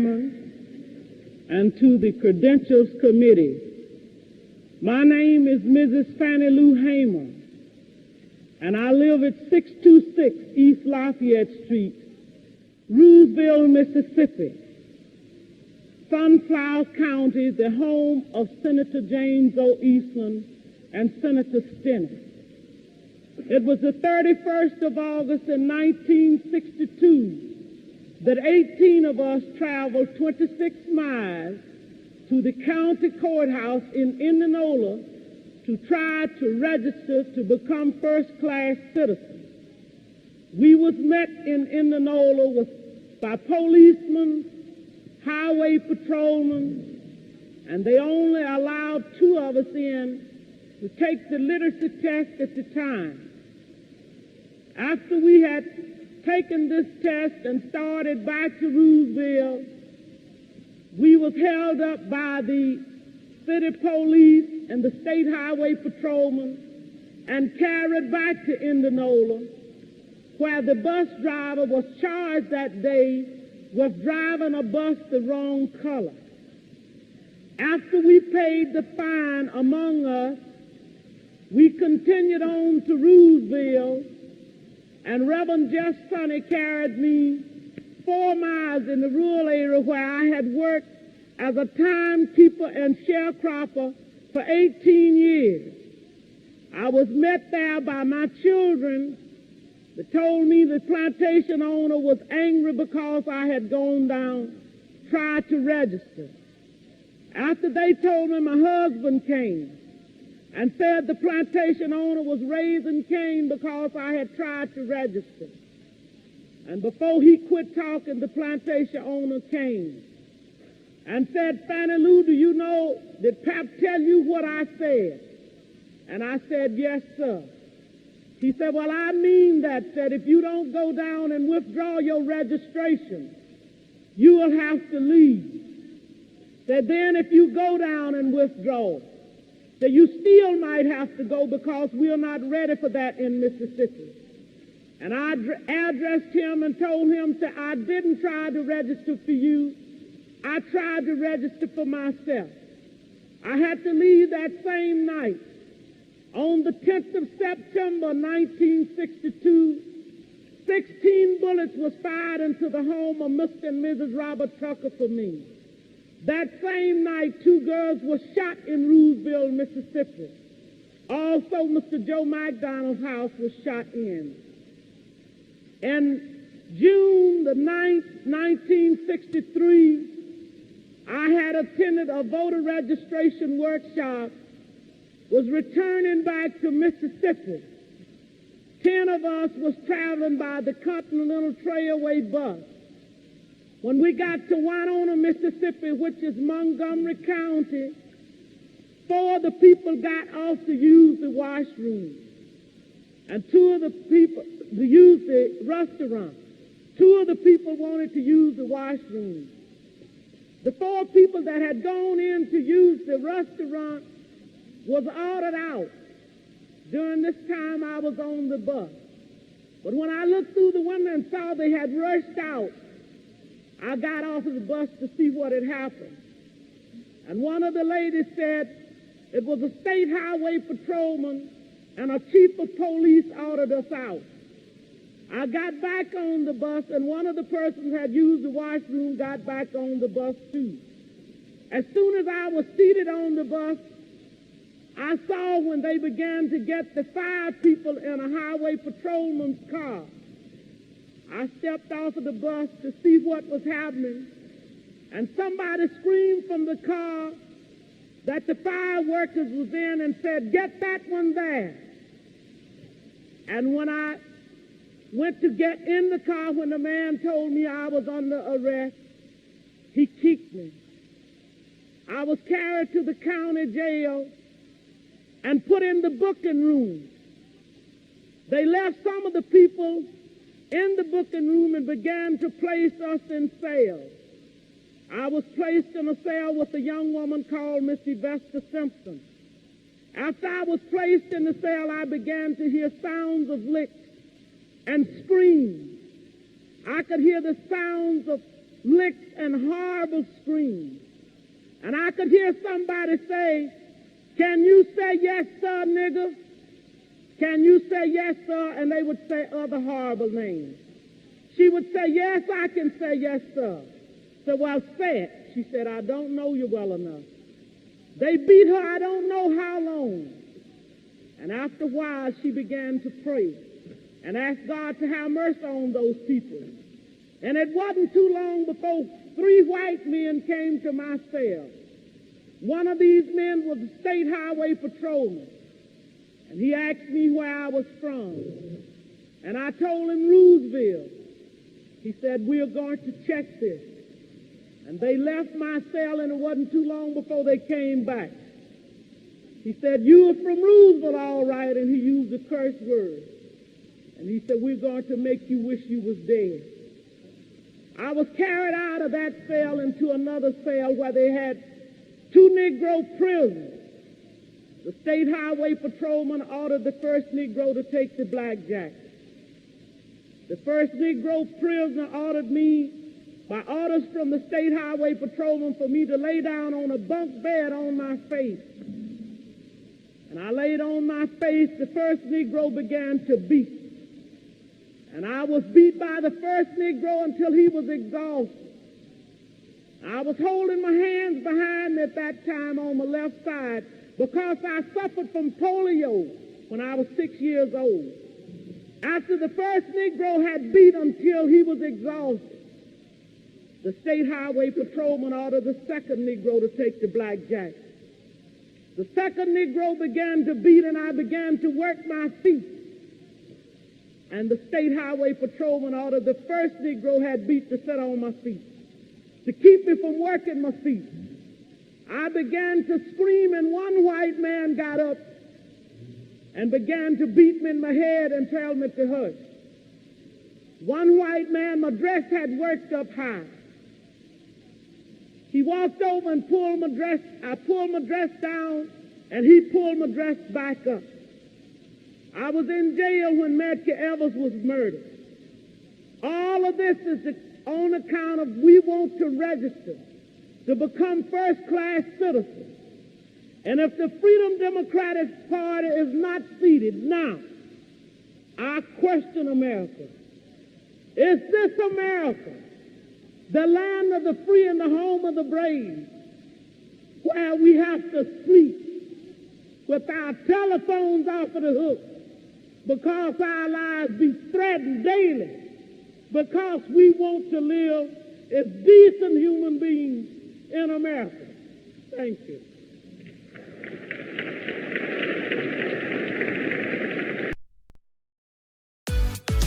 chairman, and to the Credentials Committee. My name is Mrs. Fannie Lou Hamer, and I live at 626 East Lafayette Street, Rooseville, Mississippi, Sunflower County, the home of Senator James O. Eastland and Senator Stennis. It was the 31st of August in 1962 that 18 of us traveled 26 miles to the county courthouse in Indianola to try to register to become first-class citizens. We was met in Indianola by policemen, highway patrolmen, and they only allowed 2 of us in to take the literacy test at the time. After we had taken this test and started back to Rooseville, we was held up by the city police and the state highway patrolmen and carried back to Indianola, where the bus driver was charged that day with driving a bus the wrong color. After we paid the fine among us, we continued on to Rooseville, and Reverend Jeff Sonny carried me 4 miles in the rural area where I had worked as a timekeeper and sharecropper for 18 years. I was met there by my children that told me the plantation owner was angry because I had gone down, tried to register. After they told me, my husband came and said the plantation owner was raising Cain because I had tried to register. And before he quit talking, the plantation owner came and said, Fannie Lou, do you know, did Pap tell you what I said? And I said, yes, sir. He said, well, I mean that if you don't go down and withdraw your registration, you will have to leave. Said then if you go down and withdraw, that you still might have to go because we are not ready for that in Mississippi. And I addressed him and told him that I didn't try to register for you. I tried to register for myself. I had to leave that same night. On the 10th of September 1962, 16 bullets was fired into the home of Mr. and Mrs. Robert Tucker for me. That same night, 2 girls were shot in Rooseville, Mississippi. Also, Mr. Joe McDonald's house was shot in. In June the 9th, 1963, I had attended a voter registration workshop, was returning back to Mississippi. 10 of us was traveling by the Continental Trailway bus. When we got to Winona, Mississippi, which is Montgomery County, 4 of the people got off to use the washroom, and 2 of the people to use the restaurant. 2 of the people wanted to use the washroom. The 4 people that had gone in to use the restaurant was ordered out. During this time, I was on the bus. But when I looked through the window and saw they had rushed out, I got off of the bus to see what had happened. And one of the ladies said it was a state highway patrolman and a chief of police ordered us out. I got back on the bus, and one of the persons who had used the washroom got back on the bus too. As soon as I was seated on the bus, I saw when they began to get the 5 people in a highway patrolman's car. I stepped off of the bus to see what was happening, and somebody screamed from the car that the fire workers was in and said, get that one there. And when I went to get in the car, when the man told me I was under arrest, he kicked me. I was carried to the county jail and put in the booking room. They left some of the people in the booking room and began to place us in cells. I was placed in a cell with a young woman called Miss Vesta Simpson. After I was placed in the cell, I began to hear sounds of licks and screams. I could hear the sounds of licks, and horrible screams. And I could hear somebody say, "Can you say yes, sir, nigger? Can you say yes, sir?" And they would say other horrible names. She would say, "Yes, I can say yes, sir." I said, "Well, say it." She said, "I don't know you well enough." They beat her I don't know how long. And after a while, she began to pray and ask God to have mercy on those people. And it wasn't too long before 3 white men came to my cell. One of these men was a state highway patrolman. And he asked me where I was from. And I told him Roosevelt. He said, "We are going to check this." And they left my cell, and it wasn't too long before they came back. He said, "You are from Roosevelt, all right," and he used a curse word. And he said, "We're going to make you wish you was dead." I was carried out of that cell into another cell where they had 2 Negro prisoners. The state highway patrolman ordered the first Negro to take the blackjack. The first Negro prisoner ordered me, by orders from the state highway patrolman, for me to lay down on a bunk bed on my face. And I laid on my face. The first Negro began to beat. And I was beat by the first Negro until he was exhausted. I was holding my hands behind me at that time on my left side because I suffered from polio when I was 6 years old. After the first Negro had beat until he was exhausted, the state highway patrolman ordered the second Negro to take the blackjack. The second Negro began to beat, and I began to work my feet. And the state highway patrolman ordered the first Negro had beat to sit on my feet, to keep me from working my feet. I began to scream, and one white man got up and began to beat me in my head and tell me to hush. One white man, my dress had worked up high. He walked over and pulled my dress. I pulled my dress down, and he pulled my dress back up. I was in jail when Medgar Evers was murdered. All of this is on account of we want to register to become first-class citizens. And if the Freedom Democratic Party is not seated now, I question America. Is this America, the land of the free and the home of the brave, where we have to sleep with our telephones off of the hook because our lives be threatened daily, because we want to live as decent human beings in America? Thank you.